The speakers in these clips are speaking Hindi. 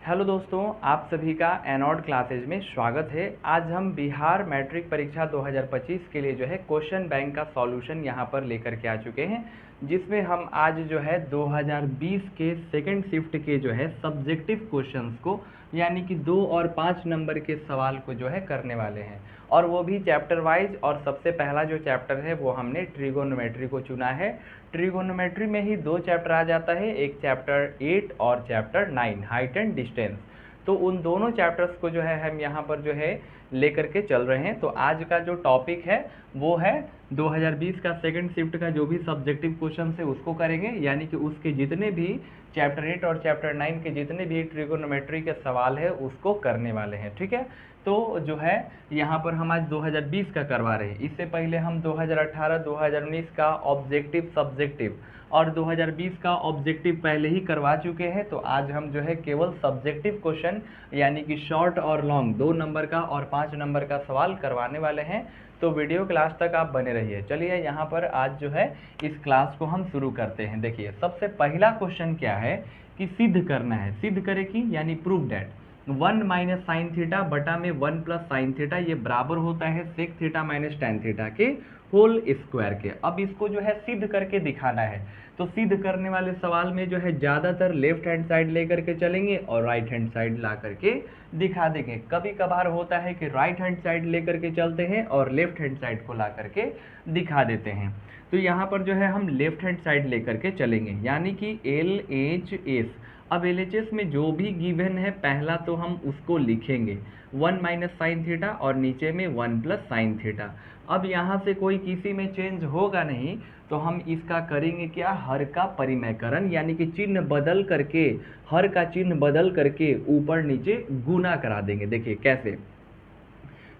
हेलो दोस्तों, आप सभी का एनॉड क्लासेज में स्वागत है। आज हम बिहार मैट्रिक परीक्षा 2025 के लिए जो है क्वेश्चन बैंक का सॉल्यूशन यहाँ पर लेकर के आ चुके हैं, जिसमें हम आज जो है 2020 के सेकंड शिफ्ट के जो है सब्जेक्टिव क्वेश्चंस को यानी कि 2 और 5 नंबर के सवाल को जो है करने वाले हैं, और वो भी चैप्टर वाइज। और सबसे पहला जो चैप्टर है वो हमने ट्रिगोनोमेट्री को चुना है। ट्रिगोनोमेट्री में ही 2 चैप्टर आ जाता है, एक चैप्टर 8 और चैप्टर 9 हाइट एंड डिस्टेंस। तो उन दोनों चैप्टर्स को जो है हम यहाँ पर जो है लेकर के चल रहे हैं। तो आज का जो टॉपिक है वो है 2020 का सेकंड शिफ्ट का जो भी सब्जेक्टिव क्वेश्चन है उसको करेंगे, यानी कि उसके जितने भी चैप्टर 8 और चैप्टर 9 के जितने भी ट्रिगोनोमेट्री के सवाल है उसको करने वाले हैं। ठीक है, तो जो है यहाँ पर हम आज 2020 का करवा रहे हैं। इससे पहले हम 2018 2019 का ऑब्जेक्टिव सब्जेक्टिव और 2020 का ऑब्जेक्टिव पहले ही करवा चुके हैं। तो आज हम जो है केवल सब्जेक्टिव क्वेश्चन यानी कि शॉर्ट और लॉन्ग 2 नंबर का और 5 नंबर का सवाल करवाने वाले हैं। तो वीडियो क्लास तक आप बने रहिए। चलिए यहाँ पर आज जो है इस क्लास को हम शुरू करते हैं। देखिए, सबसे पहला क्वेश्चन क्या है कि सिद्ध करना है। सिद्ध करे कि यानी prove that 1 minus sine theta बटा में 1 प्लस साइन थीटा ये बराबर होता है sec theta minus tan theta के होल स्क्वायर के। अब इसको जो है सिद्ध करके दिखाना है। तो सिद्ध करने वाले सवाल में जो है ज़्यादातर लेफ्ट हैंड साइड लेकर के चलेंगे और राइट हैंड साइड ला करके दिखा देंगे। कभी कभार होता है कि राइट हैंड साइड लेकर के चलते हैं और लेफ्ट हैंड साइड को ला करके दिखा देते हैं। तो यहाँ पर जो है हम लेफ्ट हैंड साइड लेकर के चलेंगे, यानी कि LHS। अब LHS में जो भी गिवन है पहला तो हम उसको लिखेंगे 1 माइनस साइन थीटा और नीचे में 1 प्लस साइन थीटा। अब यहाँ से कोई किसी में चेंज होगा नहीं, तो हम इसका करेंगे क्या, हर का परिमेयकरण, यानी कि चिन्ह बदल करके, हर का चिन्ह बदल करके ऊपर नीचे गुना करा देंगे। देखिए कैसे,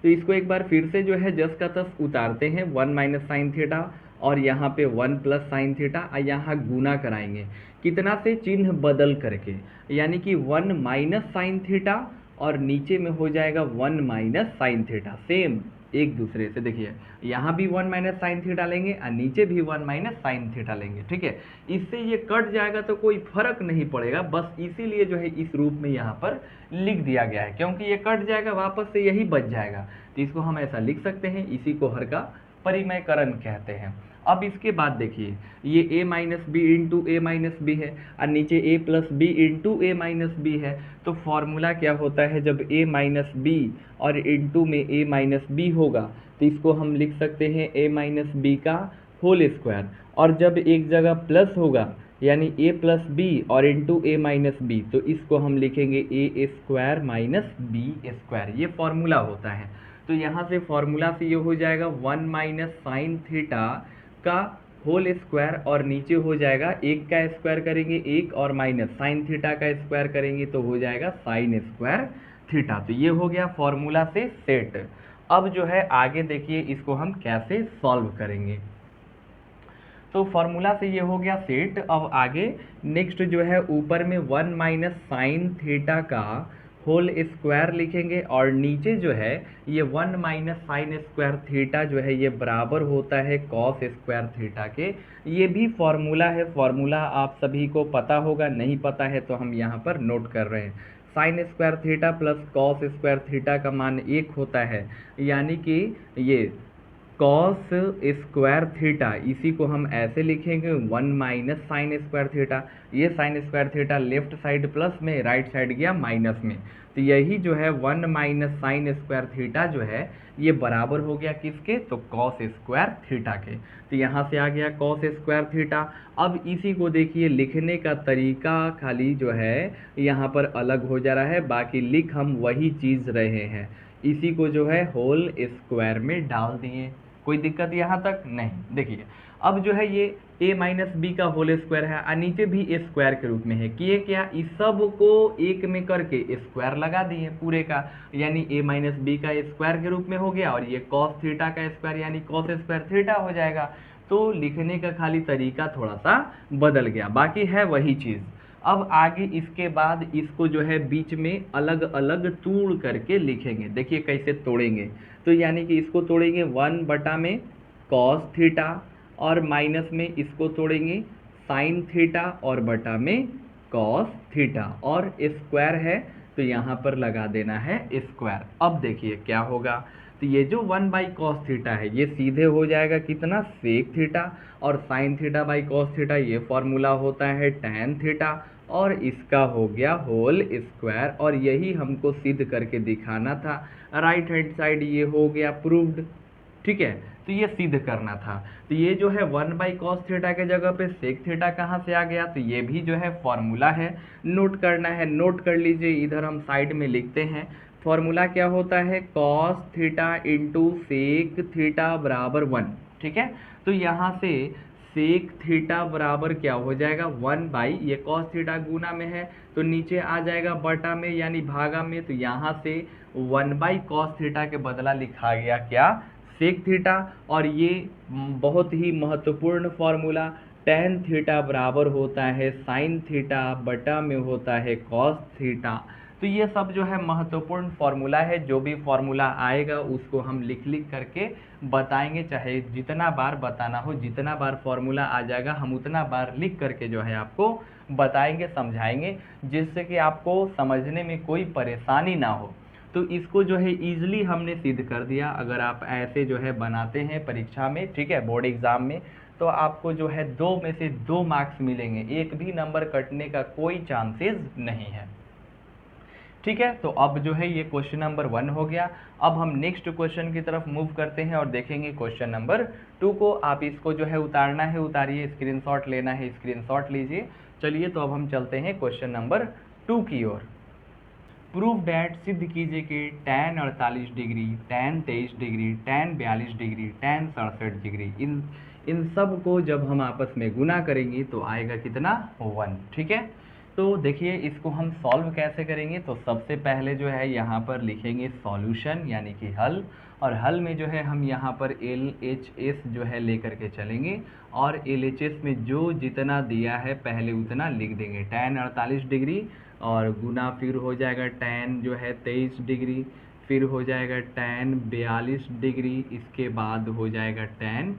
तो इसको एक बार फिर से जो है जस का तस उतारते हैं 1 माइनस साइन थीटा और यहाँ पे 1 प्लस साइन थीटा, यहाँ गुना कराएंगे कितना से, चिन्ह बदल करके, यानी कि 1 माइनस साइन थीटा और नीचे में हो जाएगा 1 माइनस साइन थीटा। सेम एक दूसरे से, देखिए यहाँ भी 1 माइनस साइन थीटा लेंगे और नीचे भी 1 माइनस साइन थीटा लेंगे। ठीक है, इससे ये कट जाएगा तो कोई फर्क नहीं पड़ेगा, बस इसीलिए जो है इस रूप में यहाँ पर लिख दिया गया है, क्योंकि ये कट जाएगा वापस से यही बच जाएगा। तो इसको हम ऐसा लिख सकते हैं, इसी को हर का परिमेयकरण कहते हैं। अब इसके बाद देखिए, ये a minus B into A minus B है और नीचे a plus B into A minus B है। तो फॉर्मूला क्या होता है, जब a माइनस बी और इंटू में a माइनस बी होगा तो इसको हम लिख सकते हैं a माइनस बी का होल स्क्वायर। और जब एक जगह प्लस होगा यानी a प्लस बी और इंटू ए माइनस बी, तो इसको हम लिखेंगे a square minus B square. ये फॉर्मूला होता है। तो यहाँ से फॉर्मूला से ये हो जाएगा 1 माइनस साइन थीटा का होल स्क्वायर और नीचे हो जाएगा एक का स्क्वायर करेंगे एक और माइनस साइन थीटा का स्क्वायर करेंगे तो हो जाएगा साइन स्क्वायर थीटा। तो ये हो गया फॉर्मूला से सेट। अब जो है आगे देखिए इसको हम कैसे सॉल्व करेंगे। तो फॉर्मूला से ये हो गया सेट। अब आगे नेक्स्ट जो है ऊपर में 1 माइनस साइन थीटा का होल स्क्वायर लिखेंगे और नीचे जो है ये 1 माइनस साइन स्क्वायर थीटा जो है ये बराबर होता है कॉस स्क्वायर थीटा के। ये भी फॉर्मूला है, फॉर्मूला आप सभी को पता होगा, नहीं पता है तो हम यहाँ पर नोट कर रहे हैं। Sine square theta plus cos square theta का मान 1 होता है, यानी कि ये कॉस स्क्वायर थीटा, इसी को हम ऐसे लिखेंगे 1 माइनस साइन स्क्वायर थीटा। ये sine square theta left side plus में, राइट साइड गया माइनस में, तो यही जो है 1 माइनस साइन स्क्वायर थीटा जो है ये बराबर हो गया किसके, तो कॉस स्क्वायर थीटा के। तो यहाँ से आ गया कॉस स्क्वायर थीटा। अब इसी को देखिए लिखने का तरीका खाली जो है यहाँ पर अलग हो जा रहा है, बाकी लिख हम वही चीज़ रहे हैं। इसी को जो है होल स्क्वायर में डाल दिए, कोई दिक्कत यहाँ तक नहीं। देखिए अब जो है ये a माइनस बी का होल स्क्वायर है और नीचे भी a स्क्वायर के रूप में है, किए क्या, इस सब को एक में करके स्क्वायर लगा दिए पूरे का, यानी a माइनस बी का स्क्वायर के रूप में हो गया और ये कॉस थीटा का स्क्वायर यानी कॉस स्क्वायर थीटा हो जाएगा। तो लिखने का खाली तरीका थोड़ा सा बदल गया, बाकी है वही चीज़। अब आगे इसके बाद इसको जो है बीच में अलग अलग तोड़ करके लिखेंगे। देखिए कैसे तोड़ेंगे, तो यानी कि इसको तोड़ेंगे 1 बटा में कॉस थीटा और माइनस में इसको तोड़ेंगे साइन थीटा और बटा में कॉस थीटा, और स्क्वायर है तो यहाँ पर लगा देना है स्क्वायर। अब देखिए क्या होगा, तो ये जो 1 बाई कॉस थीटा है ये सीधे हो जाएगा कितना, सेक थीटा, और sine theta by cos theta ये फॉर्मूला होता है टैन थीटा, और इसका हो गया होल स्क्वायर, और यही हमको सिद्ध करके दिखाना था। राइट हैंड साइड ये हो गया प्रूव्ड, ठीक है। तो ये सिद्ध करना था, तो ये जो है 1 बाई कॉस थीटा के जगह पे सेक थीटा कहाँ से आ गया, तो ये भी जो है फॉर्मूला है, नोट करना है, नोट कर लीजिए, इधर हम साइड में लिखते हैं। फॉर्मूला क्या होता है, cos theta into sec theta बराबर 1, ठीक है। तो यहाँ से सेक थीटा बराबर क्या हो जाएगा, 1 बाई, ये कॉस थीटा गुना में है तो नीचे आ जाएगा बटा में यानी भागा में, तो यहाँ से 1 बाई कॉस थीटा के बदला लिखा गया क्या, सेक थीटा। और ये बहुत ही महत्वपूर्ण फॉर्मूला, टेन थीटा बराबर होता है साइन थीटा बटा में होता है कॉस थीटा। तो ये सब जो है महत्वपूर्ण फॉर्मूला है, जो भी फॉर्मूला आएगा उसको हम लिख करके बताएंगे, चाहे जितना बार बताना हो, जितना बार फॉर्मूला आ जाएगा हम उतना बार लिख करके जो है आपको बताएंगे, समझाएंगे, जिससे कि आपको समझने में कोई परेशानी ना हो। तो इसको जो है ईजिली हमने सिद्ध कर दिया। अगर आप ऐसे जो है बनाते हैं परीक्षा में, ठीक है, बोर्ड एग्जाम में, तो आपको जो है 2 में से 2 मार्क्स मिलेंगे, एक भी नंबर कटने का कोई चांसेस नहीं है, ठीक है। तो अब जो है ये क्वेश्चन नंबर 1 हो गया। अब हम नेक्स्ट क्वेश्चन की तरफ मूव करते हैं और देखेंगे क्वेश्चन नंबर 2 को। आप इसको जो है उतारना है उतारिए, स्क्रीनशॉट लेना है स्क्रीनशॉट लीजिए। चलिए तो अब हम चलते हैं क्वेश्चन नंबर 2 की ओर। प्रूव डैट, सिद्ध कीजिए कि tan 48 degree, tan 23 degree, tan 42 degree, tan 67 degree, इन सब को जब हम आपस में गुना करेंगे तो आएगा कितना, 1, ठीक है। तो देखिए इसको हम सॉल्व कैसे करेंगे, तो सबसे पहले जो है यहाँ पर लिखेंगे सॉल्यूशन यानी कि हल, और हल में जो है हम यहाँ पर LHS जो है लेकर के चलेंगे, और LHS में जो जितना दिया है पहले उतना लिख देंगे। tan 48 डिग्री और गुना फिर हो जाएगा tan जो है 23 डिग्री, फिर हो जाएगा tan 42 डिग्री, इसके बाद हो जाएगा tan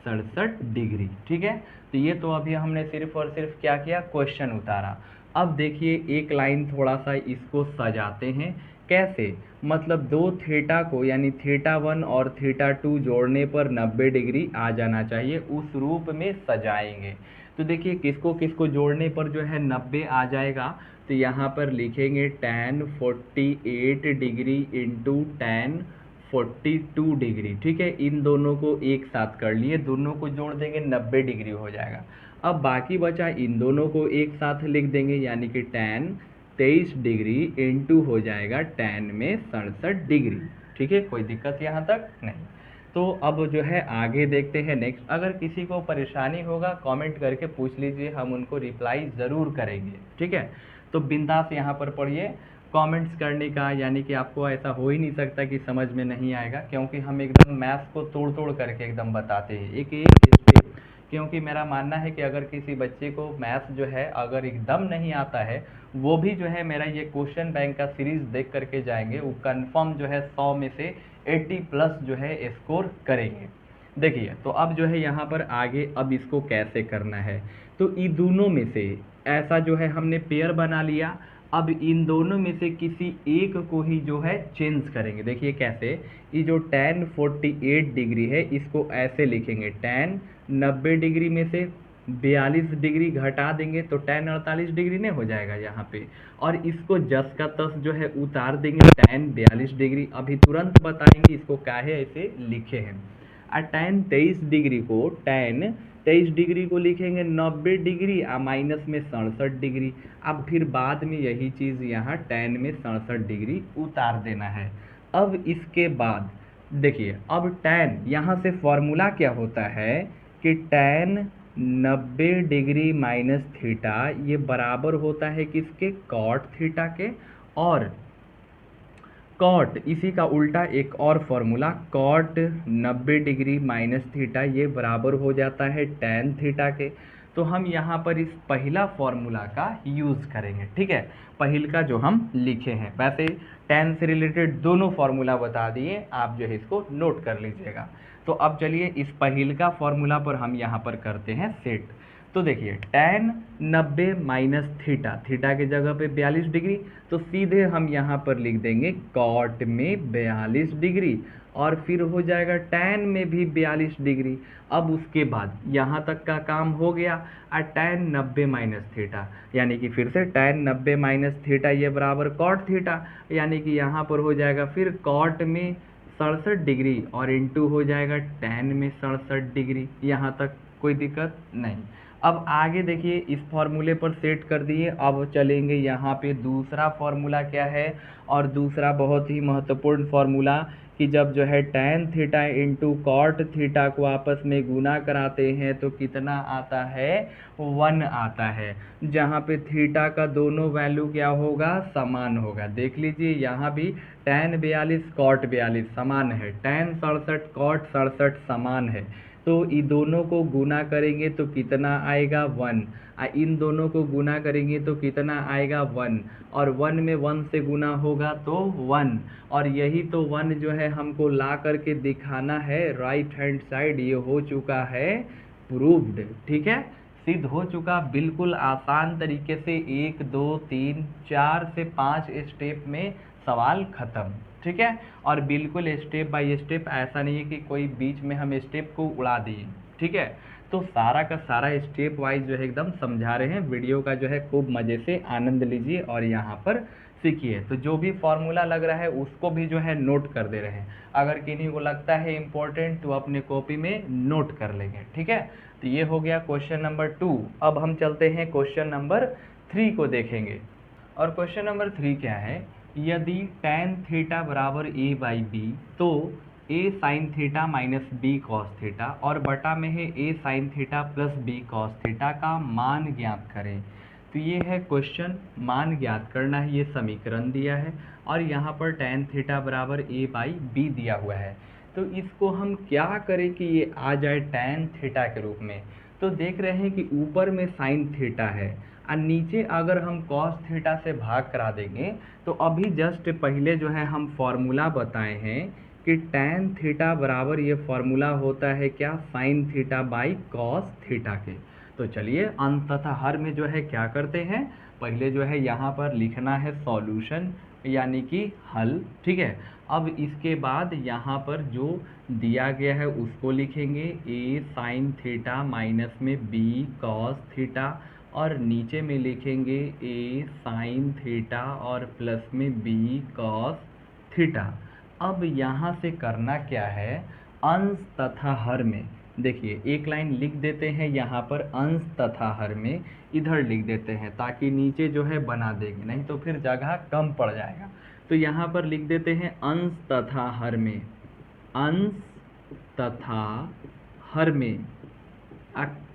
67 डिग्री, ठीक है। तो ये तो अभी हमने सिर्फ और सिर्फ क्या किया, क्वेश्चन उतारा। अब देखिए एक लाइन थोड़ा सा इसको सजाते हैं, कैसे, मतलब 2 थीटा को यानी थीटा 1 और थीटा 2 जोड़ने पर 90 डिग्री आ जाना चाहिए, उस रूप में सजाएंगे। तो देखिए किसको किसको जोड़ने पर जो है 90 आ जाएगा, तो यहाँ पर लिखेंगे tan 48 degree into tan 42 degree, ठीक है। इन दोनों को एक साथ कर लिए, दोनों को जोड़ देंगे 90 डिग्री हो जाएगा। अब बाकी बचा इन दोनों को एक साथ लिख देंगे यानी कि tan 23 डिग्री इंटू हो जाएगा tan में 67 डिग्री, ठीक है। कोई दिक्कत यहाँ तक नहीं। तो अब जो है आगे देखते हैं नेक्स्ट। अगर किसी को परेशानी होगा कमेंट करके पूछ लीजिए, हम उनको रिप्लाई ज़रूर करेंगे, ठीक है। तो बिंदास यहाँ पर पढ़िए, कमेंट्स करने का यानी कि आपको ऐसा हो ही नहीं सकता कि समझ में नहीं आएगा, क्योंकि हम एकदम मैथ्स को तोड़ तोड़ करके एकदम बताते हैं एक एक स्टेप। क्योंकि मेरा मानना है कि अगर किसी बच्चे को मैथ्स जो है अगर एकदम नहीं आता है, वो भी जो है मेरा ये क्वेश्चन बैंक का सीरीज़ देख करके जाएंगे, वो कंफर्म जो है 100 में से 80 प्लस जो है स्कोर करेंगे। देखिए तो अब जो है यहाँ पर आगे अब इसको कैसे करना है, तो इन दोनों में से ऐसा जो है हमने पेयर बना लिया। अब इन दोनों में से किसी एक को ही जो है चेंज करेंगे। देखिए कैसे, ये जो tan 48 डिग्री है इसको ऐसे लिखेंगे, tan 90 डिग्री में से 42 डिग्री घटा देंगे तो tan 48 डिग्री नहीं हो जाएगा यहाँ पे, और इसको जस का तस जो है उतार देंगे tan 42 डिग्री। अभी तुरंत बताएंगे इसको काहे ऐसे लिखे हैं। और tan 23 डिग्री को tan 23 डिग्री को लिखेंगे 90 डिग्री माइनस में 67 डिग्री। अब फिर बाद में यही चीज़ यहाँ tan में 67 डिग्री उतार देना है। अब इसके बाद देखिए, अब tan यहाँ से फॉर्मूला क्या होता है कि tan 90 डिग्री माइनस थीटा ये बराबर होता है किसके, कॉट थीटा के, और कॉट इसी का उल्टा एक और formula cot 90 degree minus theta ये बराबर हो जाता है tan थीटा के। तो हम यहाँ पर इस पहला फॉर्मूला का यूज़ करेंगे, ठीक है, पहिल का जो हम लिखे हैं। वैसे tan से रिलेटेड दोनों फॉर्मूला बता दिए, आप जो है इसको नोट कर लीजिएगा। तो अब चलिए इस पहिल का फॉर्मूला पर हम यहाँ पर करते हैं सेट। तो देखिए tan 90 माइनस थीटा, थीटा की जगह पे 42 डिग्री, तो सीधे हम यहाँ पर लिख देंगे कॉट में 42 डिग्री, और फिर हो जाएगा tan में भी 42 डिग्री। अब उसके बाद यहाँ तक का काम हो गया, और tan 90 माइनस थीटा, यानी कि फिर से tan 90 माइनस थीटा ये बराबर कॉट थीटा, यानी कि यहाँ पर हो जाएगा फिर कॉट में 67 डिग्री और इंटू हो जाएगा tan में 67 डिग्री। यहाँ तक कोई दिक्कत नहीं। अब आगे देखिए इस फॉर्मूले पर सेट कर दिए, अब चलेंगे यहाँ पे दूसरा फॉर्मूला क्या है, और दूसरा बहुत ही महत्वपूर्ण फॉर्मूला कि जब जो है tan theta into cot theta को आपस में गुना कराते हैं तो कितना आता है, 1 आता है, जहाँ पे थीटा का दोनों वैल्यू क्या होगा, समान होगा। देख लीजिए यहाँ भी tan 42 कॉट 42 समान है, tan 67 कॉट 67 समान है, तो इन दोनों को गुना करेंगे तो कितना आएगा, 1। इन दोनों को गुना करेंगे तो कितना आएगा, 1, और 1 में 1 से गुना होगा तो 1, और यही तो 1 जो है हमको ला करके दिखाना है राइट हैंड साइड। ये हो चुका है प्रूव्ड, ठीक है, सिद्ध हो चुका, बिल्कुल आसान तरीके से 1 2 3 4 से 5 स्टेप में सवाल खत्म, ठीक है। और बिल्कुल स्टेप बाय स्टेप, ऐसा नहीं है कि कोई बीच में हम स्टेप को उड़ा दिए, ठीक है। तो सारा का सारा स्टेप वाइज जो है एकदम समझा रहे हैं। वीडियो का जो है खूब मज़े से आनंद लीजिए और यहाँ पर सीखिए। तो जो भी फॉर्मूला लग रहा है उसको भी जो है नोट कर दे रहे हैं, अगर किन्हीं को लगता है इम्पोर्टेंट तो अपने कॉपी में नोट कर लेंगे, ठीक है। तो ये हो गया क्वेश्चन नंबर 2। अब हम चलते हैं क्वेश्चन नंबर 3 को देखेंगे। और क्वेश्चन नंबर 3 क्या है, यदि tan थीटा बराबर a बाई बी, तो a sine theta minus B cos theta और बटा में है a sine theta plus B cos theta का मान ज्ञात करें। तो ये है क्वेश्चन, मान ज्ञात करना है, ये समीकरण दिया है, और यहाँ पर tan थीटा बराबर a बाई बी दिया हुआ है। तो इसको हम क्या करें कि ये आ जाए tan थीटा के रूप में। तो देख रहे हैं कि ऊपर में साइन थीटा है और नीचे अगर हम कॉस थीटा से भाग करा देंगे, तो अभी जस्ट पहले जो है हम फॉर्मूला बताए हैं कि tan थीटा बराबर ये फॉर्मूला होता है क्या, sine theta by cos theta के। तो चलिए अंततः हर में जो है क्या करते हैं, पहले जो है यहाँ पर लिखना है सॉल्यूशन यानी कि हल, ठीक है। अब इसके बाद यहाँ पर जो दिया गया है उसको लिखेंगे, a साइन थीटा माइनस में b कॉस थीटा, और नीचे में लिखेंगे a साइन थीटा और प्लस में b कॉस थीटा। अब यहाँ से करना क्या है, अंश तथा हर में, देखिए एक लाइन लिख देते हैं यहाँ पर अंश तथा हर में, इधर लिख देते हैं ताकि नीचे जो है बना देंगे, नहीं तो फिर जगह कम पड़ जाएगा। तो यहाँ पर लिख देते हैं अंश तथा हर में, अंश तथा हर में।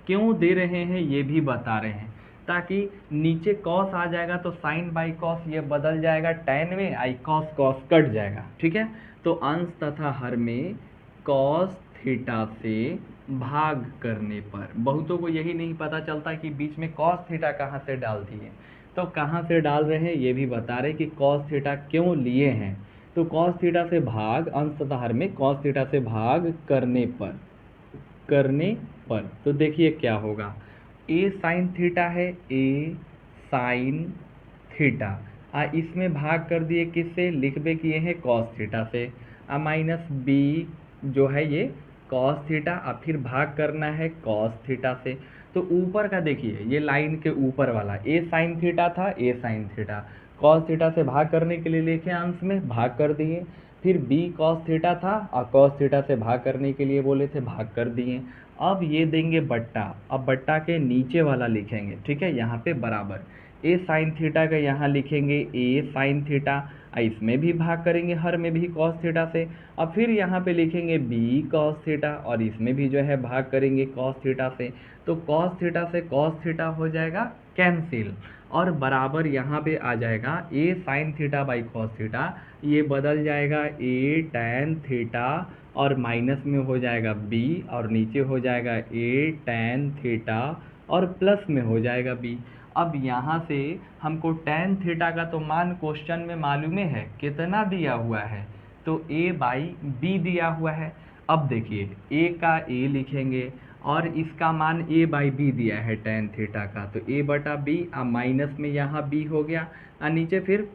क्यों दे रहे हैं ये भी बता रहे हैं, ताकि नीचे कॉस आ जाएगा तो साइन बाई कॉस ये बदल जाएगा tan में, आई कॉस कॉस कट जाएगा, ठीक है। तो अंश तथा हर में कॉस थीटा से भाग करने पर, बहुतों को यही नहीं पता चलता कि बीच में कॉस थीटा कहाँ से डाल दिए, तो कहाँ से डाल रहे हैं ये भी बता रहे कि कॉस थीटा क्यों लिए हैं। तो कॉस थीटा से भाग, अंश तथा हर में कॉस थीटा से भाग करने पर, तो देखिए क्या होगा, a साइन थीटा है, a साइन थीटा, इसमें भाग कर दिए किससे, लिखबे किए हैं कॉस थीटा से, माइनस b जो है ये कॉस थीटा, अब फिर भाग करना है कॉस थीटा से। तो ऊपर का देखिए ये लाइन के ऊपर वाला a साइन थीटा था, a sine theta, cos theta से भाग करने के लिए लिखे अंश में, भाग कर दिए, फिर b कॉस थीटा था और कॉस थीटा से भाग करने के लिए बोले थे, भाग कर दिए। अब ये देंगे बट्टा, अब बट्टा के नीचे वाला लिखेंगे, ठीक है, यहाँ पे बराबर a साइन थीटा का यहाँ लिखेंगे a साइन थीटा, इसमें भी भाग करेंगे हर में भी कॉस थीटा से, अब फिर यहाँ पे लिखेंगे b कॉस थीटा और इसमें भी जो है भाग करेंगे कॉस थीटा से। तो कॉस थीटा से कॉस थीटा हो जाएगा कैंसिल, और बराबर यहाँ पे आ जाएगा a sine theta by cos theta, ये बदल जाएगा a tan थीटा और माइनस में हो जाएगा b और नीचे हो जाएगा a tan थीटा और प्लस में हो जाएगा b। अब यहाँ से हमको tan थीटा का तो मान क्वेश्चन में मालूम है कितना दिया हुआ है, तो a बाई बी दिया हुआ है। अब देखिए ए का ए लिखेंगे और इसका मान ए बाई बी दिया है tan थीटा का, तो ए बटा बी, अब माइनस में यहाँ बी हो गया और नीचे फिर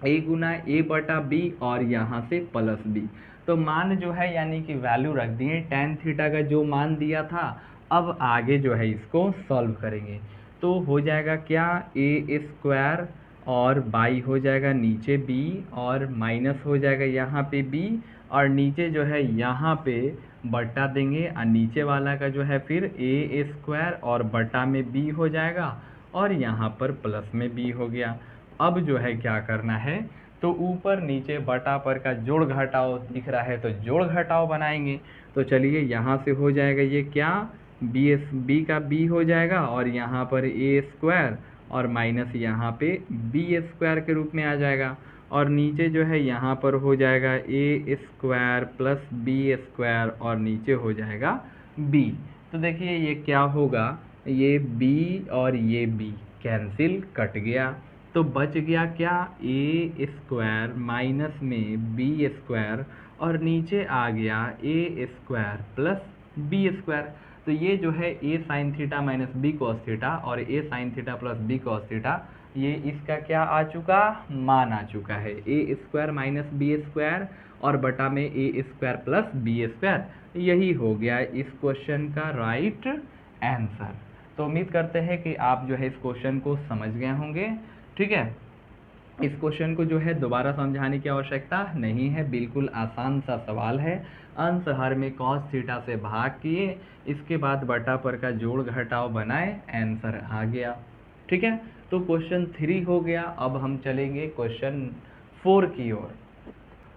ए गुना ए बटा बी और यहाँ से प्लस बी। तो मान जो है यानी कि वैल्यू रख दिए tan थीटा का जो मान दिया था। अब आगे जो है इसको सॉल्व करेंगे तो हो जाएगा क्या, ए स्क्वायर और बाई हो जाएगा नीचे बी और माइनस हो जाएगा यहाँ पे बी और नीचे जो है यहाँ पे बटा देंगे और नीचे वाला का जो है फिर ए स्क्वायर और बटा में बी हो जाएगा और यहाँ पर प्लस में बी हो गया। अब जो है क्या करना है, तो ऊपर नीचे बटा पर का जोड़ घटाव दिख रहा है तो जोड़ घटाव बनाएंगे। तो चलिए यहाँ से हो जाएगा ये क्या, बी का बी हो जाएगा और यहाँ पर ए स्क्वायर और माइनस यहाँ पे बी स्क्वायर के रूप में आ जाएगा और नीचे जो है यहाँ पर हो जाएगा ए स्क्वायर प्लस बी स्क्वायर और नीचे हो जाएगा बी। तो देखिए ये क्या होगा, ये बी और ये बी कैंसिल कट गया तो बच गया क्या, ए स्क्वायर माइनस में बी स्क्वायर और नीचे आ गया A square plus B square. तो ये जो है A sine theta minus B cos theta और A sine theta plus B cos theta, ये इसका क्या आ चुका, मान आ चुका है A square minus B square और बटा में A square plus B square. यही हो गया इस क्वेश्चन का राइट आंसर। तो उम्मीद करते हैं कि आप जो है इस क्वेश्चन को समझ गए होंगे। ठीक है, इस क्वेश्चन को जो है दोबारा समझाने की आवश्यकता नहीं है, बिल्कुल आसान सा सवाल है। अंश हर में कॉस थीटा से भाग किए, इसके बाद बटा पर का जोड़ घटाव बनाए, आंसर आ गया। ठीक है, तो क्वेश्चन 3 हो गया। अब हम चलेंगे क्वेश्चन 4 की ओर।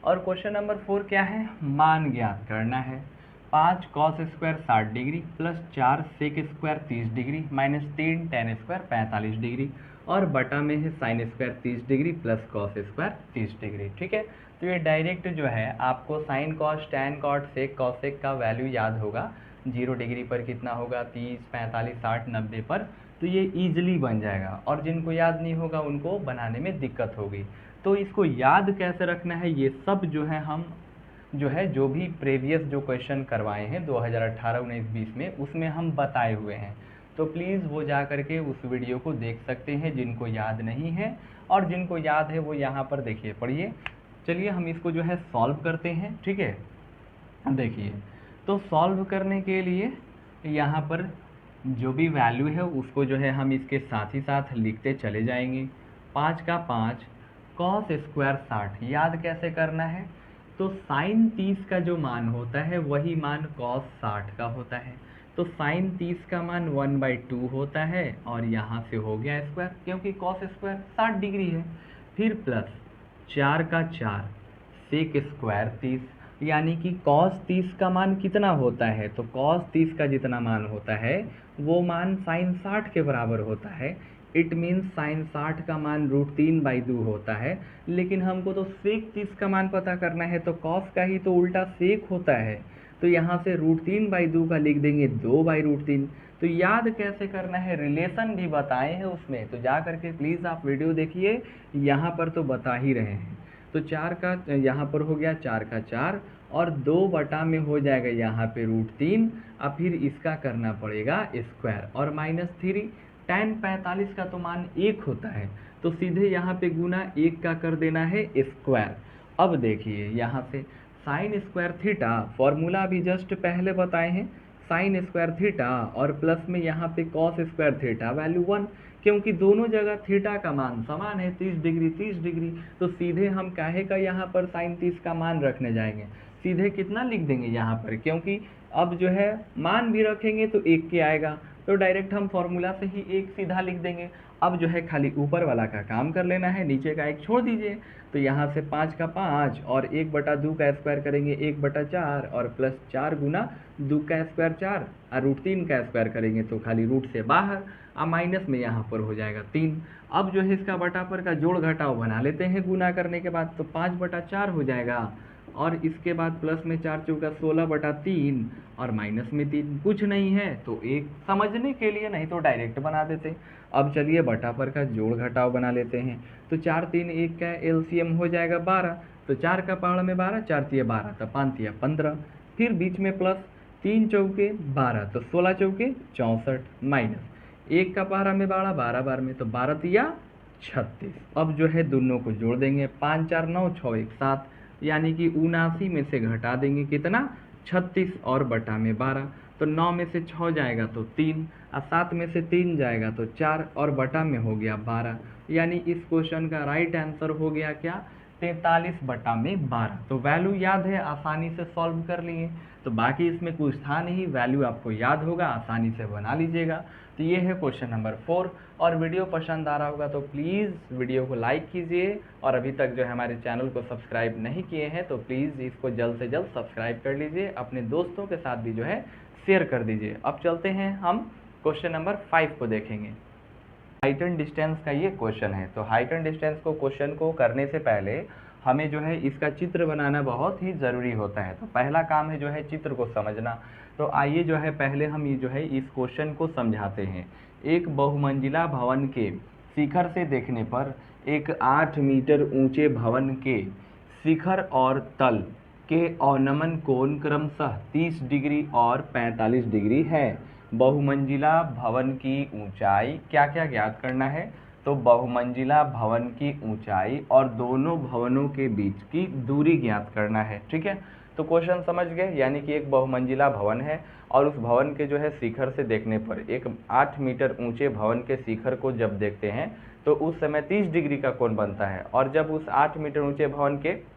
और क्वेश्चन नंबर 4 क्या है, मान ज्ञात करना है। 5 cos square 60 degree plus 4 sec square 30 degree minus 3 tan square 45 degree और बटा में है sine square 30 degree plus cos square 30 degree. ठीक है, तो ये डायरेक्ट जो है आपको sine cos tan cot sec cosec का वैल्यू याद होगा। 0 डिग्री पर कितना होगा, 30, 45, 60, 90 पर, तो ये ईजिली बन जाएगा। और जिनको याद नहीं होगा उनको बनाने में दिक्कत होगी। तो इसको याद कैसे रखना है, ये सब जो है हम जो भी प्रीवियस जो क्वेश्चन करवाए हैं 2018, 19, 20 में, उसमें हम बताए हुए हैं। तो प्लीज़ वो जा करके उस वीडियो को देख सकते हैं जिनको याद नहीं है, और जिनको याद है वो यहाँ पर देखिए पढ़िए। चलिए हम इसको जो है सॉल्व करते हैं। ठीक है, देखिए तो सॉल्व करने के लिए यहाँ पर जो भी वैल्यू है उसको जो है हम इसके साथ ही साथ लिखते चले जाएंगे। 5 का 5 कॉस स्क्वायर 60 याद कैसे करना है, तो साइन 30 का जो मान होता है वही मान कॉस 60 का होता है। तो साइन 30 का मान 1/2 होता है और यहाँ से हो गया स्क्वायर, क्योंकि कॉस स्क्वायर 60 डिग्री है। फिर प्लस 4 का 4 सेक स्क्वायर 30, यानी कि कॉस 30 का मान कितना होता है, तो कॉस 30 का जितना मान होता है वो मान साइन 60 के बराबर होता है। इट मीन्स साइन 60 का मान √3/2 होता है, लेकिन हमको तो सेक 30 का मान पता करना है, तो कॉस का ही तो उल्टा सेक होता है। तो यहाँ से √3/2 का लिख देंगे 2/√3। तो याद कैसे करना है, रिलेशन भी बताए हैं उसमें, तो जा करके प्लीज़ आप वीडियो देखिए, यहाँ पर तो बता ही रहे हैं। तो 4 का यहाँ पर हो गया 4 का 4 और 2 बटा में हो जाएगा यहाँ पे √3। अब फिर इसका करना पड़ेगा स्क्वायर और -3। tan 45 का तो मान 1 होता है, तो सीधे यहाँ पे गुना 1 का कर देना है स्क्वायर। अब देखिए यहाँ से साइन स्क्वायर थीटा, फॉर्मूला भी जस्ट पहले बताए हैं, साइन स्क्वायर थीटा और प्लस में यहाँ पे कॉस स्क्वायर थीटा वैल्यू 1, क्योंकि दोनों जगह थीटा का मान समान है 30 डिग्री 30 डिग्री। तो सीधे हम काहे का यहाँ पर साइन 30 का मान रखने जाएंगे, सीधे कितना लिख देंगे यहाँ पर, क्योंकि अब जो है मान भी रखेंगे तो 1 के आएगा, तो डायरेक्ट हम फॉर्मूला से ही 1 सीधा लिख देंगे। अब जो है खाली ऊपर वाला का काम कर लेना है, नीचे का 1 छोड़ दीजिए। तो यहाँ से 5 का 5 और 1/2 का स्क्वायर करेंगे 1/4 और प्लस 4 गुना 2 का स्क्वायर 4 और √3 का स्क्वायर करेंगे तो खाली रूट से बाहर, और माइनस में यहाँ पर हो जाएगा 3। अब जो है इसका बटा पर का जोड़ घटाव बना लेते हैं गुना करने के बाद, तो 5/4 हो जाएगा और इसके बाद प्लस में 4 चौका 16/3 और माइनस में 3, कुछ नहीं है तो 1, समझने के लिए, नहीं तो डायरेक्ट बना देते। अब चलिए बटा पर का जोड़ घटाव बना लेते हैं। तो 4 3 1 का एलसीएम हो जाएगा 12, तो 4 का पहाड़ में 12, 4 तिया 12, तो 5 तिया 15, फिर बीच में प्लस, 3 चौके 12, तो 16 चौके 64, माइनस 1 का पहाड़ा में 12, 12 बार में, तो 12 तिया 36। अब जो है दोनों को जोड़ देंगे, 5 4 9, 6 1 7, यानी कि 79 में से घटा देंगे कितना, 36 और बटा में 12, तो 9 में से 6 जाएगा तो 3, और 7 में से 3 जाएगा तो 4, और बटा में हो गया 12, यानी इस क्वेश्चन का राइट आंसर हो गया क्या, 43 बटा में 12। तो वैल्यू याद है, आसानी से सॉल्व कर लिए। तो बाकी इसमें कुछ था नहीं, वैल्यू आपको याद होगा, आसानी से बना लीजिएगा। तो ये है क्वेश्चन नंबर 4। और वीडियो पसंद आ रहा होगा तो प्लीज़ वीडियो को लाइक कीजिए, और अभी तक जो है हमारे चैनल को सब्सक्राइब नहीं किए हैं तो प्लीज़ इसको जल्द से जल्द सब्सक्राइब कर लीजिए, अपने दोस्तों के साथ भी जो है शेयर कर दीजिए। अब चलते हैं हम क्वेश्चन नंबर 5 को देखेंगे। हाइट एंड डिस्टेंस का ये क्वेश्चन है। तो हाइट एंड डिस्टेंस को क्वेश्चन को करने से पहले हमें जो है इसका चित्र बनाना बहुत ही ज़रूरी होता है। तो पहला काम है जो है चित्र को समझना। तो आइए जो है पहले हम ये जो है इस क्वेश्चन को समझाते हैं। एक बहुमंजिला भवन के शिखर से देखने पर एक 8 मीटर ऊंचे भवन के शिखर और तल के अवनमन कोण क्रमशः 30 डिग्री और 45 डिग्री है। बहुमंजिला भवन की ऊंचाई क्या क्या ज्ञात करना है, तो बहुमंजिला भवन की ऊंचाई और दोनों भवनों के बीच की दूरी ज्ञात करना है। ठीक है, तो क्वेश्चन समझ गए, यानी कि एक बहुमंजिला भवन है और उस भवन के जो है शिखर से देखने पर, एक 8 मीटर ऊंचे भवन के शिखर को जब देखते हैं तो उस समय 30 डिग्री का कोण बनता है, और जब उस 8 मीटर ऊंचे भवन के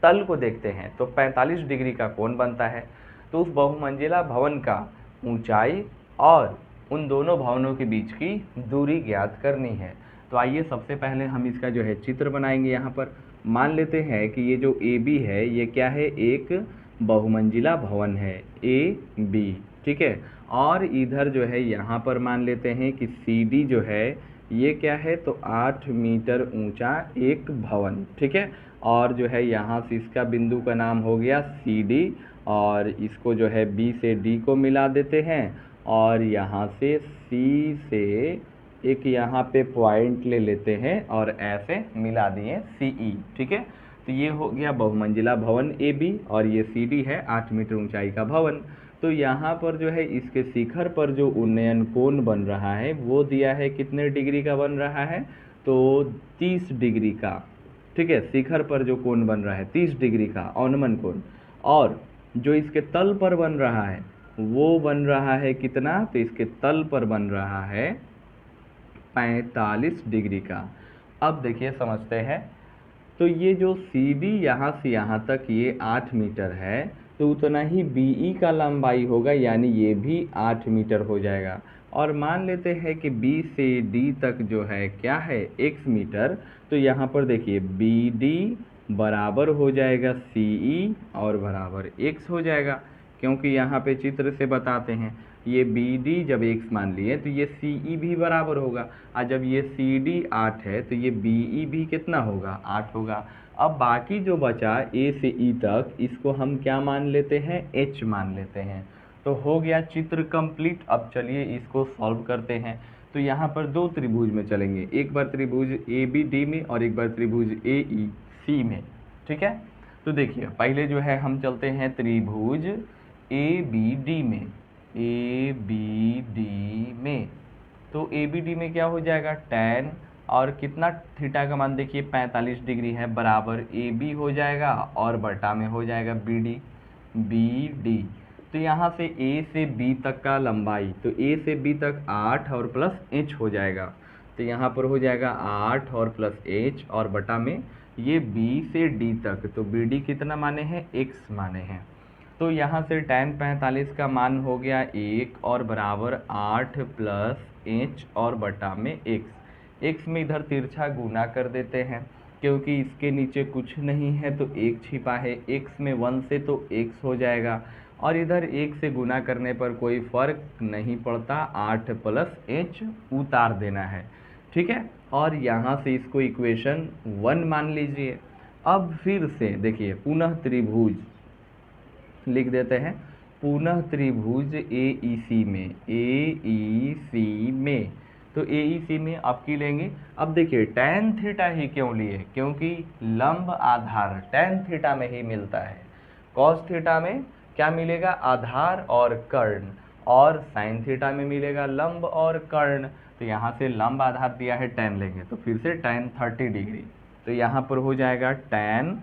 तल को देखते हैं तो 45 डिग्री का कोण बनता है। तो उस बहुमंजिला भवन का ऊंचाई और उन दोनों भवनों के बीच की दूरी ज्ञात करनी है। तो आइए सबसे पहले हम इसका जो है चित्र बनाएंगे। यहाँ पर मान लेते हैं कि ये जो ए बी है ये क्या है, एक बहुमंजिला भवन है, ए बी। ठीक है, और इधर जो है यहाँ पर मान लेते हैं कि सी डी जो है ये क्या है, तो 8 मीटर ऊंचा एक भवन। ठीक है, और जो है यहाँ से इसका बिंदु का नाम हो गया सी डी, और इसको जो है बी से डी को मिला देते हैं, और यहाँ से सी से एक यहाँ पे पॉइंट ले लेते हैं और ऐसे मिला दिए सी ई। ठीक है, तो ये हो गया बहुमंजिला भवन ए बी, और ये सी डी है 8 मीटर ऊंचाई का भवन। तो यहाँ पर जो है इसके शिखर पर जो उन्नयन कोण बन रहा है वो दिया है, कितने डिग्री का बन रहा है, तो 30 डिग्री का। ठीक है, शिखर पर जो कोण बन रहा है 30 डिग्री का अवनमन कोण, और जो इसके तल पर बन रहा है वो बन रहा है कितना, तो इसके तल पर बन रहा है 45 डिग्री का। अब देखिए समझते हैं, तो ये जो सी डी यहाँ से यहाँ तक ये 8 मीटर है, तो उतना ही बी ई का लंबाई होगा, यानी ये भी 8 मीटर हो जाएगा। और मान लेते हैं कि बी से डी तक जो है क्या है, x मीटर, तो यहाँ पर देखिए बी डी बराबर हो जाएगा सी ई और बराबर x हो जाएगा, क्योंकि यहाँ पे चित्र से बताते हैं ये बी डी जब x मान लिए तो ये सी ई भी बराबर होगा, और जब ये सी डी 8 है तो ये बी ई भी कितना होगा, 8 होगा। अब बाकी जो बचा ए से ई तक, इसको हम क्या मान लेते हैं, h मान लेते हैं। तो हो गया चित्र कंप्लीट। अब चलिए इसको सॉल्व करते हैं। तो यहाँ पर दो त्रिभुज में चलेंगे, एक बार त्रिभुज ए बी डी में और एक बार त्रिभुज ए ई सी में। ठीक है, तो देखिए पहले जो है हम चलते हैं त्रिभुज ए बी डी में, ए बी डी में। तो ए बी डी में क्या हो जाएगा, tan, और कितना थीटा का मान देखिए 45 डिग्री है, बराबर ए बी हो जाएगा और बटा में हो जाएगा बी डी। तो यहाँ से ए से बी तक का लंबाई, तो ए से बी तक 8 और प्लस h हो जाएगा, तो यहाँ पर हो जाएगा 8 और प्लस h, और बटा में ये b से d तक, तो बी डी कितना माने हैं, x माने हैं। तो यहाँ से tan 45 का मान हो गया 1 और बराबर 8 प्लस h और बटा में x में इधर तिरछा गुना कर देते हैं, क्योंकि इसके नीचे कुछ नहीं है तो 1 छिपा है, x में 1 से तो x हो जाएगा, और इधर 1 से गुना करने पर कोई फर्क नहीं पड़ता, 8 प्लस h उतार देना है। ठीक है, और यहाँ से इसको इक्वेशन 1 मान लीजिए। अब फिर से देखिए पुनः त्रिभुज लिख देते हैं, पुनः त्रिभुज ए ई सी में, तो ए ई सी में आपकी लेंगे। अब देखिए tan थीटा ही क्यों लिए, क्योंकि लंब आधार tan थीटा में ही मिलता है, cos थीटा में क्या मिलेगा, आधार और कर्ण, और साइन थीटा में मिलेगा लंब और कर्ण। तो यहाँ से लंब आधार दिया है tan लेंगे, तो फिर से tan 30 डिग्री, तो यहाँ पर हो जाएगा tan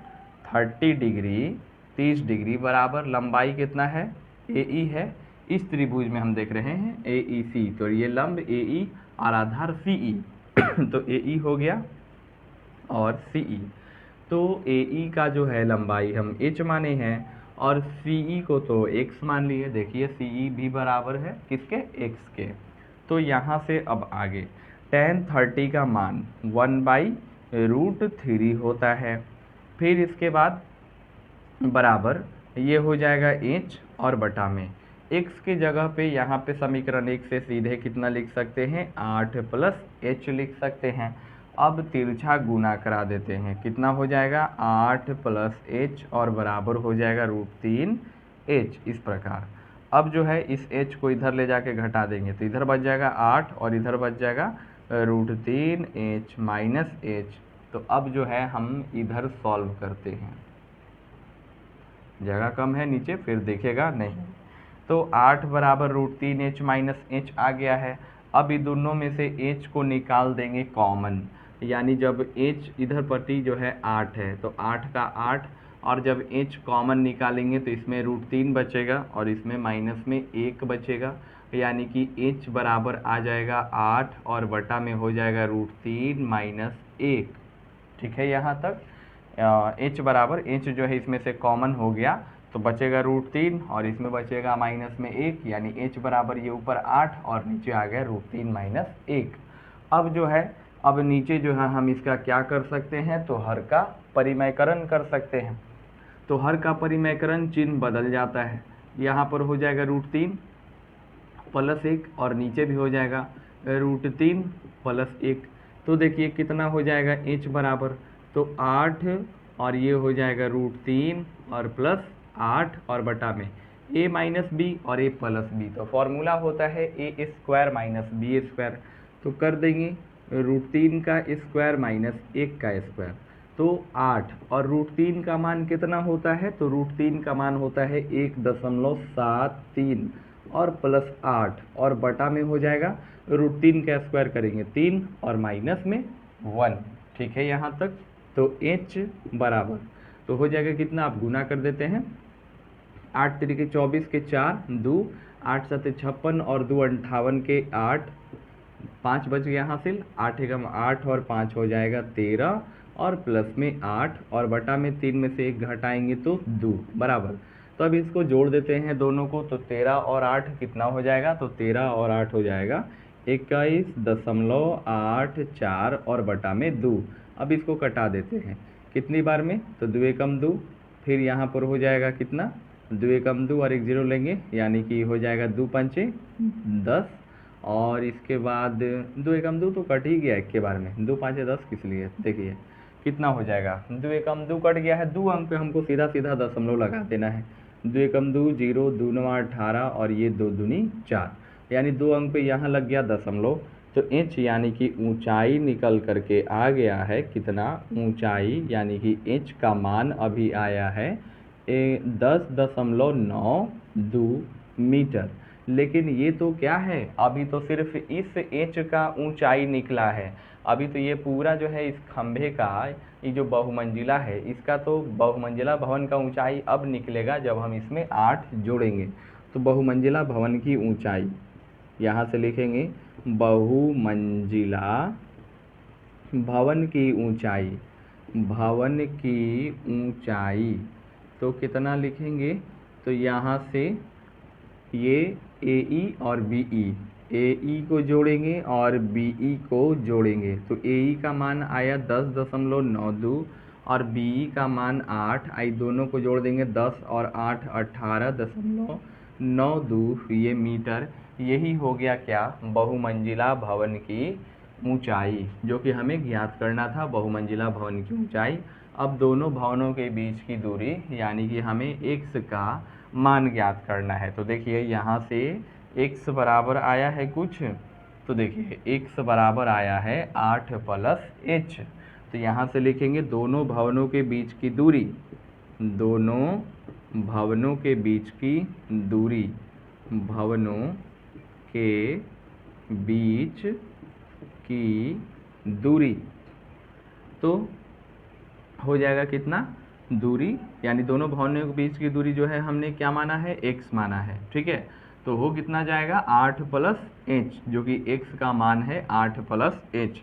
30 डिग्री 30 डिग्री बराबर लंबाई कितना है, AE है। इस त्रिभुज में हम देख रहे हैं AEC, तो ये लंब AE और आधार CE तो AE हो गया और CE। तो AE का जो है लंबाई हम h माने हैं और CE को तो x मान लिए। देखिए CE भी बराबर है किसके, x के। तो यहाँ से अब आगे tan 30 का मान 1/√3 होता है। फिर इसके बाद बराबर ये हो जाएगा h और बटा में x की जगह पे यहाँ पे समीकरण 1 से सीधे कितना लिख सकते हैं, 8 + h लिख सकते हैं। अब तिरछा गुना करा देते हैं, कितना हो जाएगा 8 + h और बराबर हो जाएगा √3h। इस प्रकार अब जो है इस h को इधर ले जाके घटा देंगे तो इधर बच जाएगा 8 और इधर बच जाएगा √3h - h। तो अब जो है हम इधर सॉल्व करते हैं, जगह कम है नीचे, फिर देखेगा नहीं। तो 8 बराबर √3h - h आ गया है। अब इन दोनों में से h को निकाल देंगे कॉमन, यानी जब h इधर प्रति जो है 8 है तो 8 का 8, और जब h कॉमन निकालेंगे तो इसमें √3 बचेगा और इसमें माइनस में 1 बचेगा, यानी कि h बराबर आ जाएगा 8 और बटा में हो जाएगा √3 - 1। ठीक है, यहाँ तक h बराबर, h जो है इसमें से कॉमन हो गया तो बचेगा √3 और इसमें बचेगा माइनस में 1, यानी h बराबर ये ऊपर 8 और नीचे आ गया √3 - 1। अब जो है अब नीचे जो है हम इसका क्या कर सकते हैं, तो हर का परिमयकरण कर सकते हैं। तो हर का परिमयकरण चिन्ह बदल जाता है, यहाँ पर हो जाएगा √3 + 1 और नीचे भी हो जाएगा √3 + 1। तो देखिए कितना हो जाएगा h बराबर, तो 8 और ये हो जाएगा √3 और प्लस 8 और बटा में a - b और a + b। तो फॉर्मूला होता है a² - b²। तो कर देंगे √3 का स्क्वायर - 1 का स्क्वायर, तो 8 और √3 का मान कितना होता है, तो √3 का मान होता है 1.73 और प्लस 8 और बटा में हो जाएगा √3 का स्क्वायर करेंगे 3 और माइनस में 1। ठीक है, यहाँ तक। तो h बराबर तो हो जाएगा कितना, आप गुना कर देते हैं, 8 × 24 के 4 2, 8 × 7 56 और 2 58 के 8, 5 बच गया हासिल, 8 एकम 8 और 5 हो जाएगा 13 और प्लस में 8 और बटा में 3 में से 1 घटाएंगे तो 2 बराबर। तो अब इसको जोड़ देते हैं दोनों को, तो 13 और 8 कितना हो जाएगा, तो 13 और 8 हो जाएगा 21.84 और बटा में 2। अब इसको कटा देते हैं कितनी बार में, तो 2 एकम 2, फिर यहाँ पर हो जाएगा कितना, 2 एकम 2 और 1 0 लेंगे, यानी कि हो जाएगा 2 पंचे 10 और इसके बाद 2 एकम 2 तो कट ही गया एक के बार में, 2 5 10 किस लिए, देखिए कितना हो जाएगा, 2 एकम 2 कट गया है, 2 अंक पे हमको सीधा सीधा दशमलव लगा देना है। 2 एकम 2 0, 2 9 18 और ये 2 दूनी 4, यानी 2 अंक पे यहाँ लग गया दशमलव। तो h यानी कि ऊंचाई निकल करके आ गया है कितना, ऊंचाई यानी कि h का मान अभी आया है 10.92 मीटर। लेकिन ये तो क्या है, अभी तो सिर्फ इस h का ऊंचाई निकला है, अभी तो ये पूरा जो है इस खंभे का, ये जो बहुमंजिला है इसका तो बहुमंजिला भवन का ऊंचाई अब निकलेगा जब हम इसमें 8 जोड़ेंगे। तो बहुमंजिला भवन की ऊंचाई यहाँ से लिखेंगे, बहुमंजिला भवन की ऊंचाई, भवन की ऊंचाई तो कितना लिखेंगे, तो यहाँ से ये AE और BE, AE को जोड़ेंगे और BE को जोड़ेंगे, तो AE का मान आया 10.92 और BE का मान 8, आई दोनों को जोड़ देंगे 10 और 8 18.92 ये मीटर। यही हो गया क्या, बहुमंजिला भवन की ऊंचाई, जो कि हमें ज्ञात करना था बहुमंजिला भवन की ऊंचाई। अब दोनों भवनों के बीच की दूरी यानी कि हमें x का मान ज्ञात करना है। तो देखिए यहाँ से x बराबर आया है कुछ, तो देखिए x बराबर आया है 8 + h। तो यहाँ से लिखेंगे दोनों भवनों के बीच की दूरी, दोनों भवनों के बीच की दूरी, भवनों के बीच की दूरी, तो हो जाएगा कितना, दूरी यानी दोनों भवनों के बीच की दूरी जो है हमने क्या माना है, x माना है, ठीक है। तो हो कितना जाएगा, 8 प्लस h, जो कि x का मान है 8 प्लस h।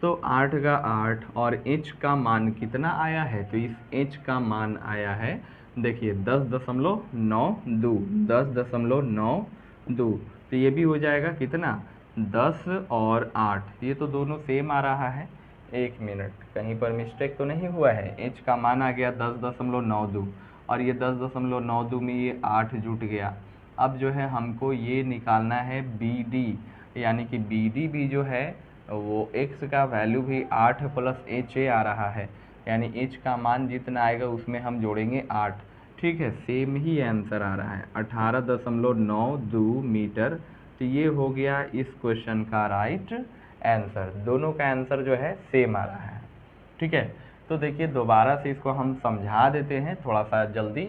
तो 8 का 8 और h का मान कितना आया है, तो इस h का मान आया है, देखिए 10.92, 10.92। तो ये भी हो जाएगा कितना, 10 और 8, ये तो दोनों सेम आ रहा है। एक मिनट, कहीं पर मिस्टेक तो नहीं हुआ है, h का मान आ गया 10.92 और ये 10.92 में ये 8 जुट गया। अब जो है हमको ये निकालना है BD, यानी कि BD भी जो है वो x का वैल्यू भी 8 प्लस h आ रहा है, यानी h का मान जितना आएगा उसमें हम जोड़ेंगे 8, ठीक है। सेम ही आंसर आ रहा है 18.92 मीटर। तो ये हो गया इस क्वेश्चन का राइट आंसर, दोनों का आंसर जो है सेम आ रहा है, ठीक है। तो देखिए दोबारा से इसको हम समझा देते हैं थोड़ा सा जल्दी।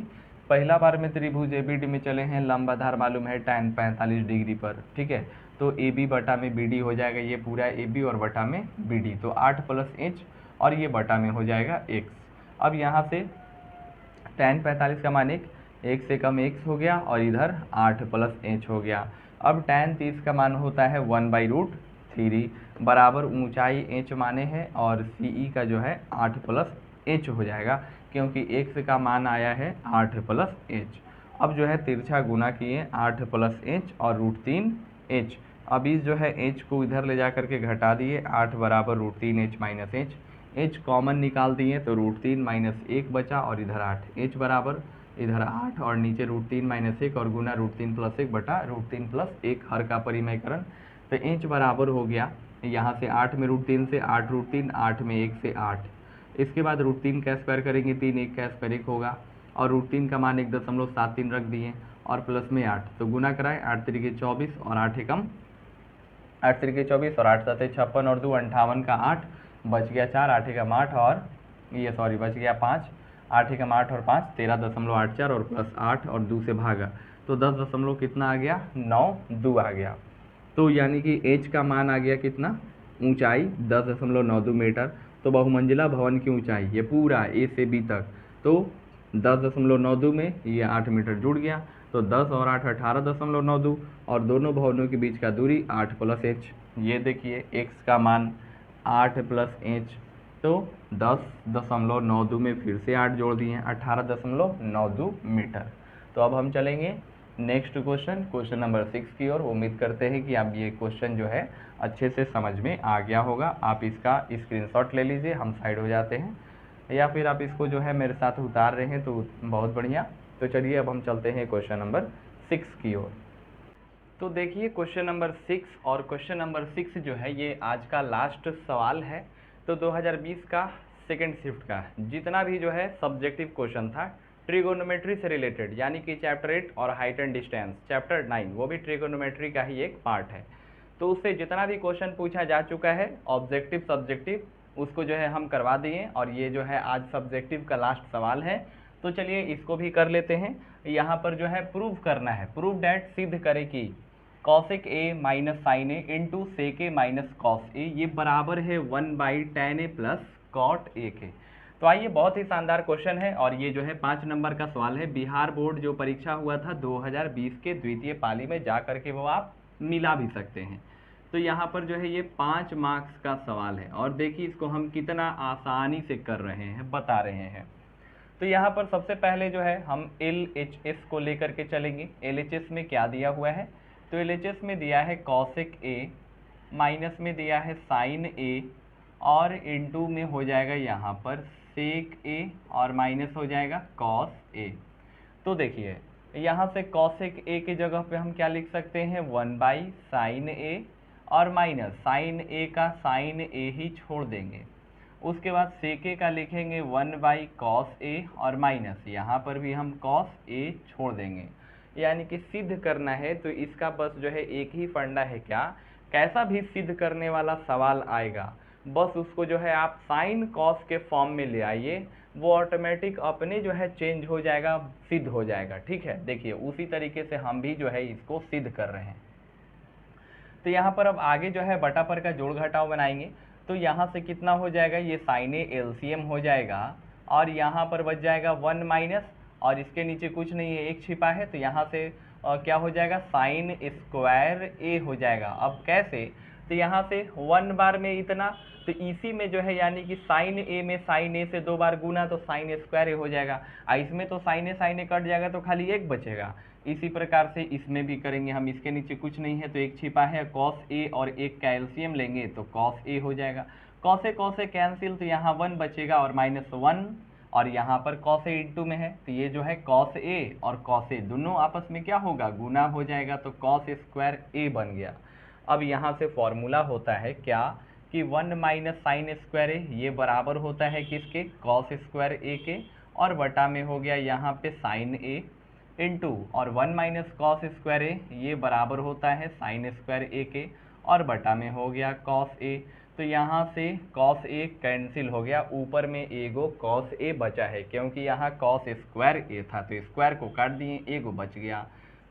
पहला बार में त्रिभुज ABD में चले हैं, लंब आधार मालूम है tan 45 डिग्री पर, ठीक है। तो AB बटा में BD हो जाएगा, ये पूरा AB और बटा में BD, तो 8 प्लस h और ये बटा में हो जाएगा x। अब यहाँ से tan 45 का मान एक से कम x हो गया और इधर 8 प्लस h हो गया। अब tan 30 का मान होता है 1/√3 बराबर ऊंचाई h माने है और CE का जो है 8 प्लस h हो जाएगा, क्योंकि x का मान आया है 8 प्लस h। अब जो है तिरछा गुना किए 8 प्लस h और √3h। अब इस जो है h को इधर ले जा करके घटा दिए, 8 बराबर √3h minus h, h common निकाल दिए तो √3 माइनस 1 बचा और इधर 8, h बराबर इधर 8 और नीचे √3 माइनस 1 और गुना √3 प्लस 1 बटा √3 प्लस 1 हर का परिमयकरण। तो h बराबर हो गया यहाँ से 8 में √3 से 8 √3, 8 में 1 से 8, इसके बाद √3 का स्क्वायर करेंगे 3, 1 का स्क्वायर 1 होगा और √3 का मान 1.73 रख दिए और प्लस में 8, तो गुना कराए 8 तरीके 24 और 8 एकम 8 तरीके 24 और 8 7 56 और 2 58 का 8 बच गया 4, 8 एकम 8 और ये सॉरी बच गया 5, 8 एकम 8 और 5 13.84 और प्लस 8 और 2 से भागा तो 10 दशमलव कितना आ गया, 92 आ गया। तो यानी कि h का मान आ गया कितना, ऊंचाई 10.92 मीटर। तो बहुमंजिला भवन की ऊंचाई ये पूरा A से B तक, तो 10.92 में ये 8 मीटर जुड़ गया, तो 10 और 8 18.92 और दोनों भवनों के बीच का दूरी 8 प्लस h। ये देखिए x का मान 8 प्लस h, तो 10.92 में फिर से 8 जोड़ दिए 18.92 मीटर। तो अब हम चलेंगे नेक्स्ट क्वेश्चन नंबर 6 की ओर। उम्मीद करते हैं कि आप ये क्वेश्चन जो है अच्छे से समझ में आ गया होगा। आप इसका स्क्रीनशॉट ले लीजिए, हम साइड हो जाते हैं, या फिर आप इसको जो है मेरे साथ उतार रहे हैं तो बहुत बढ़िया। तो चलिए अब हम चलते हैं क्वेश्चन नंबर 6 की ओर। तो देखिए क्वेश्चन नंबर 6, और क्वेश्चन नंबर 6 जो है ये आज का लास्ट सवाल है। तो 2020 का सेकेंड शिफ्ट का जितना भी जो है सब्जेक्टिव क्वेश्चन था ट्रिगोनोमेट्री से रिलेटेड, यानी कि चैप्टर 8 और हाइट एंड डिस्टेंस चैप्टर 9 वो भी ट्रिगोनोमेट्री का ही एक पार्ट है। तो उससे जितना भी क्वेश्चन पूछा जा चुका है ऑब्जेक्टिव सब्जेक्टिव उसको जो है हम करवा दिए, और ये जो है आज सब्जेक्टिव का लास्ट सवाल है। तो चलिए इसको भी कर लेते हैं। यहाँ पर जो है प्रूव करना है, प्रूव डैट, सिद्ध करे कि cosec A minus sine A into sec A minus cos A ये बराबर है 1/tan ए प्लस कॉट ए के। तो आइए, बहुत ही शानदार क्वेश्चन है और ये जो है 5 नंबर का सवाल है। बिहार बोर्ड जो परीक्षा हुआ था 2020 के द्वितीय पाली में जा करके वो आप मिला भी सकते हैं। तो यहाँ पर जो है ये 5 मार्क्स का सवाल है और देखिए इसको हम कितना आसानी से कर रहे हैं, बता रहे हैं। तो यहाँ पर सबसे पहले जो है हम LHS को लेकर के चलेंगे। LHS में क्या दिया हुआ है, तो LHS में दिया है कॉसेक ए, माइनस में दिया है साइन ए और इनटू में हो जाएगा यहाँ पर सेक ए और माइनस हो जाएगा कॉस ए। तो देखिए यहाँ से कॉसेक ए की जगह पे हम क्या लिख सकते हैं 1/sin ए और माइनस साइन ए का साइन ए ही छोड़ देंगे। उसके बाद सेक ए का लिखेंगे 1/cos ए और माइनस यहाँ पर भी हम cos ए छोड़ देंगे। यानी कि सिद्ध करना है तो इसका बस जो है एक ही फंडा है, क्या कैसा भी सिद्ध करने वाला सवाल आएगा बस उसको जो है आप साइन कॉस के फॉर्म में ले आइए, वो ऑटोमेटिक अपने जो है चेंज हो जाएगा, सिद्ध हो जाएगा। ठीक है, देखिए उसी तरीके से हम भी जो है इसको सिद्ध कर रहे हैं। तो यहाँ पर अब आगे जो है बटा पर का जोड़ घटाव बनाएंगे। तो यहाँ से कितना हो जाएगा, ये साइन ए एलसीएम हो जाएगा और यहाँ पर बच जाएगा 1 माइनस, और इसके नीचे कुछ नहीं है, एक छिपा है, तो यहाँ से क्या हो जाएगा, साइन स्क्वायर ए हो जाएगा। अब कैसे, तो यहाँ से 1 बार में इतना, तो इसी में जो है यानी कि साइन ए में साइन ए से 2 बार गुना तो साइन स्क्वायर ए हो जाएगा। इसमें तो साइन ए कट जाएगा तो खाली एक बचेगा। इसी प्रकार से इसमें भी करेंगे हम, इसके नीचे कुछ नहीं है तो एक छिपा है, कॉस ए और एक का एलसीएम लेंगे तो कॉस ए हो जाएगा। कॉस ए कैंसिल, तो यहाँ 1 बचेगा और -1, और यहाँ पर कॉस ए इंटू में है तो ये जो है कॉस ए और कॉस ए दोनों आपस में क्या होगा, गुना हो जाएगा, तो कॉस स्क्वायर ए बन गया। अब यहाँ से फॉर्मूला होता है क्या कि 1 माइनस साइन स्क्वायर ए, ये बराबर होता है किसके, कॉस स्क्वायर ए के, और बटा में हो गया यहाँ पे साइन ए इंटू, और 1 माइनस कॉस स्क्वायर ए, ये बराबर होता है साइन स्क्वायर ए के, और बटा में हो गया कॉस ए। तो यहाँ से कॉस ए कैंसिल हो गया, ऊपर में एगो कॉस ए बचा है, क्योंकि यहाँ कॉस स्क्वायर ए था तो स्क्वायर को काट दिए, एगो बच गया।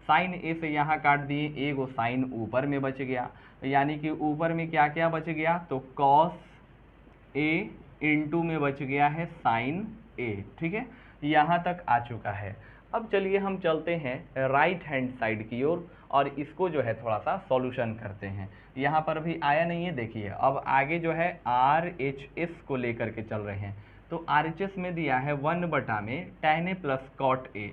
साइन ए से यहाँ काट दिए, एगो साइन ऊपर में बच गया, यानी कि ऊपर में क्या क्या बच गया, तो कॉस ए इंटू में बच गया है साइन ए। ठीक है, यहाँ तक आ चुका है। अब चलिए हम चलते हैं राइट हैंड साइड की ओर और इसको जो है थोड़ा सा सॉल्यूशन करते हैं। यहाँ पर अभी आया नहीं है, देखिए अब आगे जो है RHS को लेकर के चल रहे हैं। तो RHS में दिया है 1 बटा में tan a plus cot A,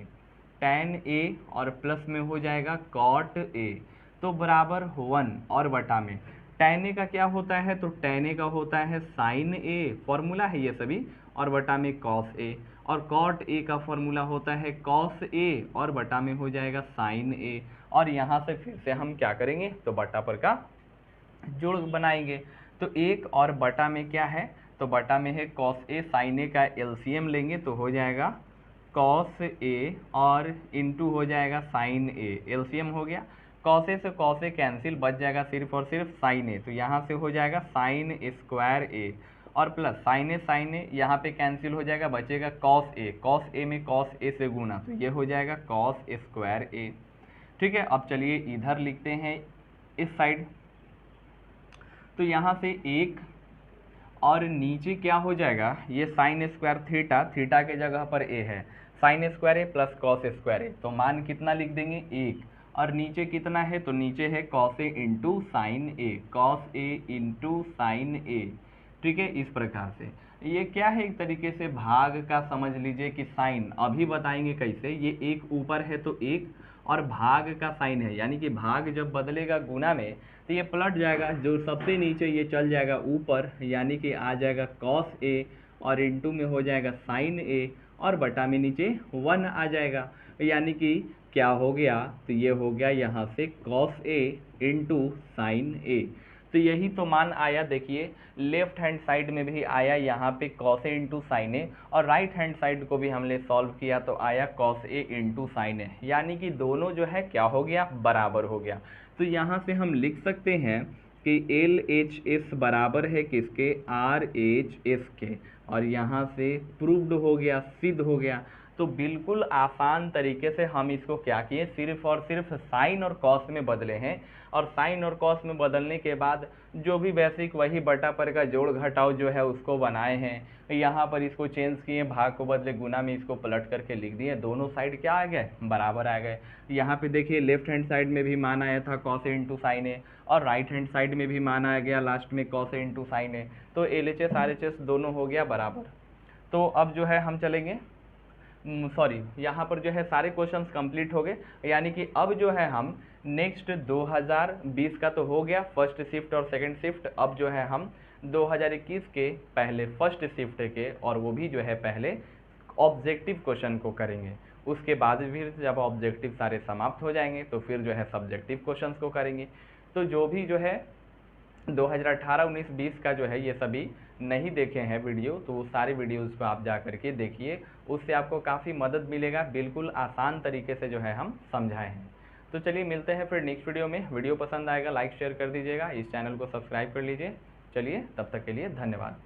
tan a और प्लस में हो जाएगा कॉट ए, तो बराबर 1, और बटा में tan a का क्या होता है, तो tan a का होता है साइन ए, फॉर्मूला है ये सभी, और बटा में कॉस ए, और कॉट ए का फॉर्मूला होता है कॉस ए, और बटा में हो जाएगा साइन ए। और यहाँ से फिर से हम क्या करेंगे, तो बटा पर का जोड़ बनाएंगे। तो एक और बटा में क्या है, तो बटा में है कॉस ए, साइन ए का एलसीएम लेंगे तो हो जाएगा कॉस ए, और इंटू हो जाएगा साइन ए, एलसीएम हो गया। कॉस ए से कॉस ए कैंसिल, बच जाएगा सिर्फ और सिर्फ साइन ए, तो यहाँ से हो जाएगा साइन स्क्वायर ए, और प्लस साइन ए यहाँ पे कैंसिल हो जाएगा, बचेगा कॉस ए में कॉस ए से गुना, तो ये हो जाएगा कॉस स्क्वायर ए। ठीक है, अब चलिए इधर लिखते हैं इस साइड। तो यहाँ से एक और नीचे क्या हो जाएगा, ये साइन स्क्वायर थीटा के जगह पर ए है, साइन स्क्वायर ए प्लस कॉस स्क्वायर ए, तो मान कितना लिख देंगे 1, और नीचे कितना है, तो नीचे है cos A into sine A, cos A into sine ए। ठीक है, इस प्रकार से ये क्या है, एक तरीके से भाग का समझ लीजिए कि साइन, अभी बताएंगे कैसे, ये एक ऊपर है तो एक, और भाग का साइन है, यानी कि भाग जब बदलेगा गुना में तो ये पलट जाएगा, जो सबसे नीचे ये चल जाएगा ऊपर, यानी कि आ जाएगा कॉस ए, और इंटू में हो जाएगा साइन ए, और बटा में नीचे 1 आ जाएगा, यानी कि क्या हो गया, तो ये हो गया यहाँ से कॉस ए इंटू साइन ए। तो यही तो मान आया, देखिए लेफ्ट हैंड साइड में भी आया यहाँ पे कॉस ए इंटू साइन ए, और राइट हैंड साइड को भी हमने सॉल्व किया तो आया कॉस ए इंटू साइन ए, यानी कि दोनों जो है क्या हो गया, बराबर हो गया। तो यहाँ से हम लिख सकते हैं कि LHS बराबर है किसके, RHS के, और यहाँ से प्रूव्ड हो गया, सिद्ध हो गया। तो बिल्कुल आसान तरीके से हम इसको क्या किए, सिर्फ और सिर्फ साइन और कॉस में बदले हैं, और साइन और कॉस में बदलने के बाद जो भी बेसिक वही बटा पर का जोड़ घटाव जो है उसको बनाए हैं। यहाँ पर इसको चेंज किए, भाग को बदले गुना में इसको पलट करके लिख दिए, दोनों साइड क्या आ गए, बराबर आ गए। यहाँ पे देखिए लेफ्ट हैंड साइड में भी मान आया था कॉस ए इंटू साइन ए, और राइट हैंड साइड में भी मान आ गया लास्ट में कॉस ए इंटू साइन ए, तो LHS RHS दोनों हो गया बराबर। तो अब जो है हम चलेंगे, सॉरी यहाँ पर जो है सारे क्वेश्चंस कंप्लीट हो गए, यानी कि अब जो है हम नेक्स्ट 2020 का तो हो गया फर्स्ट शिफ्ट और सेकंड शिफ्ट, अब जो है हम 2021 के पहले फर्स्ट शिफ्ट के, और वो भी जो है पहले ऑब्जेक्टिव क्वेश्चन को करेंगे। उसके बाद फिर जब ऑब्जेक्टिव सारे समाप्त हो जाएंगे तो फिर जो है सब्जेक्टिव क्वेश्चंस को करेंगे। तो जो भी जो है 2018, 19, 20 का जो है ये सभी नहीं देखे हैं वीडियो, तो वो सारे वीडियोज़ को आप जा करके देखिए, उससे आपको काफ़ी मदद मिलेगा। बिल्कुल आसान तरीके से जो है हम समझाए हैं। तो चलिए मिलते हैं फिर नेक्स्ट वीडियो में। वीडियो पसंद आएगा लाइक शेयर कर दीजिएगा, इस चैनल को सब्सक्राइब कर लीजिए। चलिए तब तक के लिए धन्यवाद।